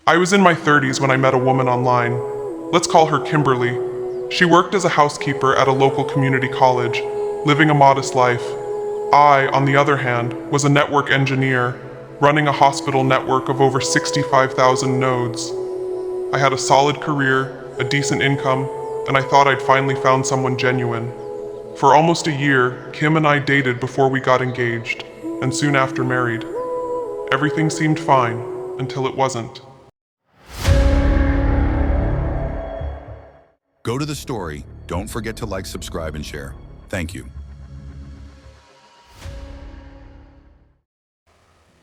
I was in my 30s when I met a woman online. Let's call her Kimberly. She worked as a housekeeper at a local community college, living a modest life. I, on the other hand, was a network engineer, running a hospital network of over 65,000 nodes. I had a solid career, a decent income, and I thought I'd finally found someone genuine. For almost a year, Kim and I dated before we got engaged, and soon after married. Everything seemed fine, until it wasn't. Go to the story. Don't forget to like, subscribe, and share. Thank you.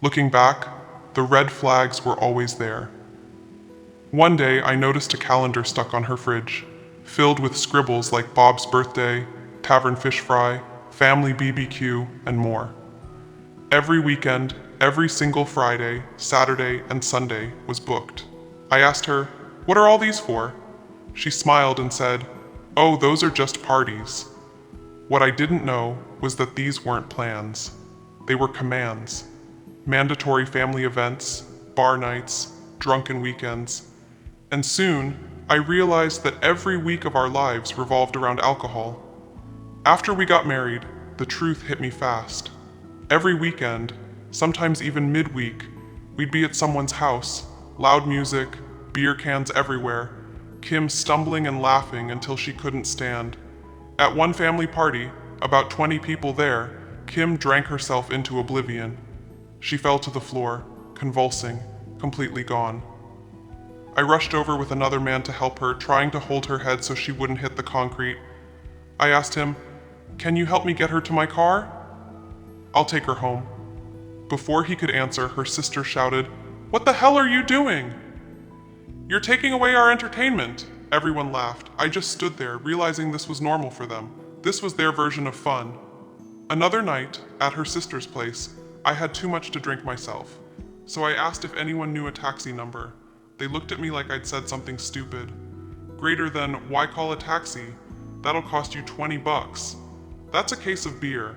Looking back, the red flags were always there. One day, I noticed a calendar stuck on her fridge, filled with scribbles like Bob's birthday, tavern fish fry, family BBQ, and more. Every weekend, every single Friday, Saturday, and Sunday was booked. I asked her, "What are all these for?" She smiled and said, "Oh, those are just parties." What I didn't know was that these weren't plans. They were commands. Mandatory family events, bar nights, drunken weekends. And soon, I realized that every week of our lives revolved around alcohol. After we got married, the truth hit me fast. Every weekend, sometimes even midweek, we'd be at someone's house, loud music, beer cans everywhere, Kim stumbling and laughing until she couldn't stand. At one family party, about 20 people there, Kim drank herself into oblivion. She fell to the floor, convulsing, completely gone. I rushed over with another man to help her, trying to hold her head so she wouldn't hit the concrete. I asked him, "Can you help me get her to my car?" "I'll take her home." Before he could answer, her sister shouted, "What the hell are you doing? You're taking away our entertainment." Everyone laughed. I just stood there, realizing this was normal for them. This was their version of fun. Another night, at her sister's place, I had too much to drink myself. So I asked if anyone knew a taxi number. They looked at me like I'd said something stupid. Greater than, "Why call a taxi? That'll cost you $20. That's a case of beer."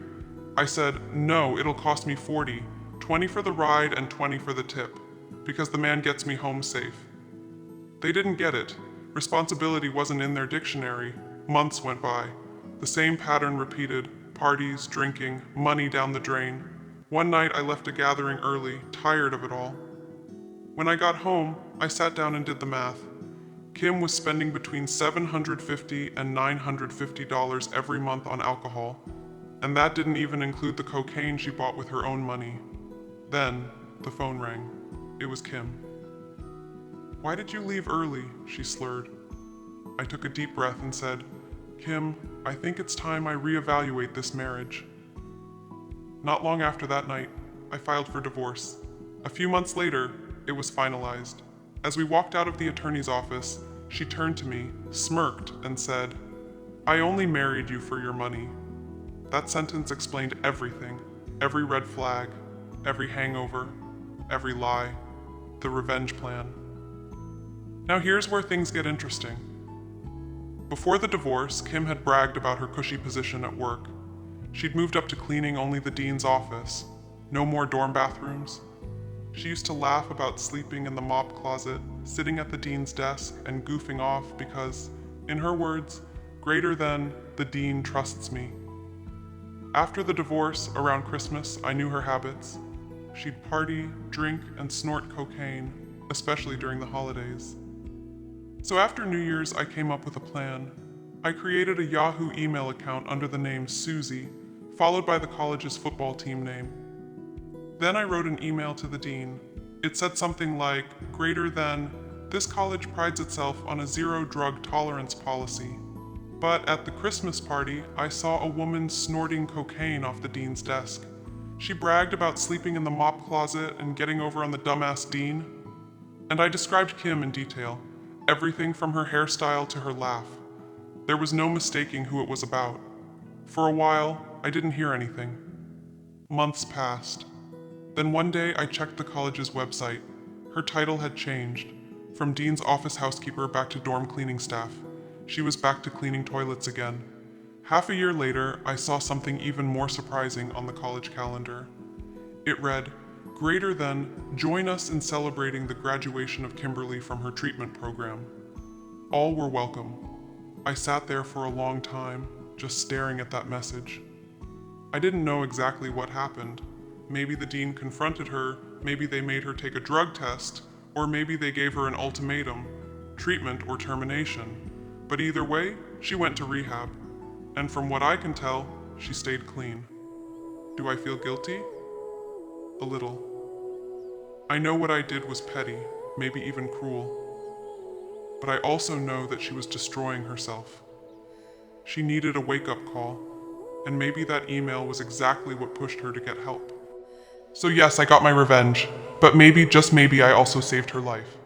I said, "No, it'll cost me 40. 20 for the ride and 20 for the tip, because the man gets me home safe." They didn't get it. Responsibility wasn't in their dictionary. Months went by. The same pattern repeated: parties, drinking, money down the drain. One night I left a gathering early, tired of it all. When I got home, I sat down and did the math. Kim was spending between $750 and $950 every month on alcohol, and that didn't even include the cocaine she bought with her own money. Then, the phone rang. It was Kim. "Why did you leave early?" she slurred. I took a deep breath and said, "Kim, I think it's time I reevaluate this marriage." Not long after that night, I filed for divorce. A few months later, it was finalized. As we walked out of the attorney's office, she turned to me, smirked, and said, "I only married you for your money." That sentence explained everything, every red flag, every hangover, every lie, the revenge plan. Now here's where things get interesting. Before the divorce, Kim had bragged about her cushy position at work. She'd moved up to cleaning only the dean's office, no more dorm bathrooms. She used to laugh about sleeping in the mop closet, sitting at the dean's desk, and goofing off because, in her words, greater than, "the dean trusts me." After the divorce, around Christmas, I knew her habits. She'd party, drink, and snort cocaine, especially during the holidays. So after New Year's, I came up with a plan. I created a Yahoo email account under the name Susie, followed by the college's football team name. Then I wrote an email to the dean. It said something like, greater than, "This college prides itself on a zero drug tolerance policy." But at the Christmas party, I saw a woman snorting cocaine off the dean's desk. She bragged about sleeping in the mop closet and getting over on the dumbass dean. And I described Kim in detail. Everything from her hairstyle to her laugh. There was no mistaking who it was about. For a while, I didn't hear anything. Months passed. Then one day I checked the college's website. Her title had changed, from dean's office housekeeper back to dorm cleaning staff. She was back to cleaning toilets again. Half a year later, I saw something even more surprising on the college calendar. It read, greater than, join us in celebrating the graduation of Kimberly from her treatment program. All were welcome. I sat there for a long time, just staring at that message. I didn't know exactly what happened. Maybe the dean confronted her, maybe they made her take a drug test, or maybe they gave her an ultimatum, treatment or termination. But either way, she went to rehab. And from what I can tell, she stayed clean. Do I feel guilty? A little. I know what I did was petty, maybe even cruel. But I also know that she was destroying herself. She needed a wake-up call, and maybe that email was exactly what pushed her to get help. So yes, I got my revenge, but maybe, just maybe, I also saved her life.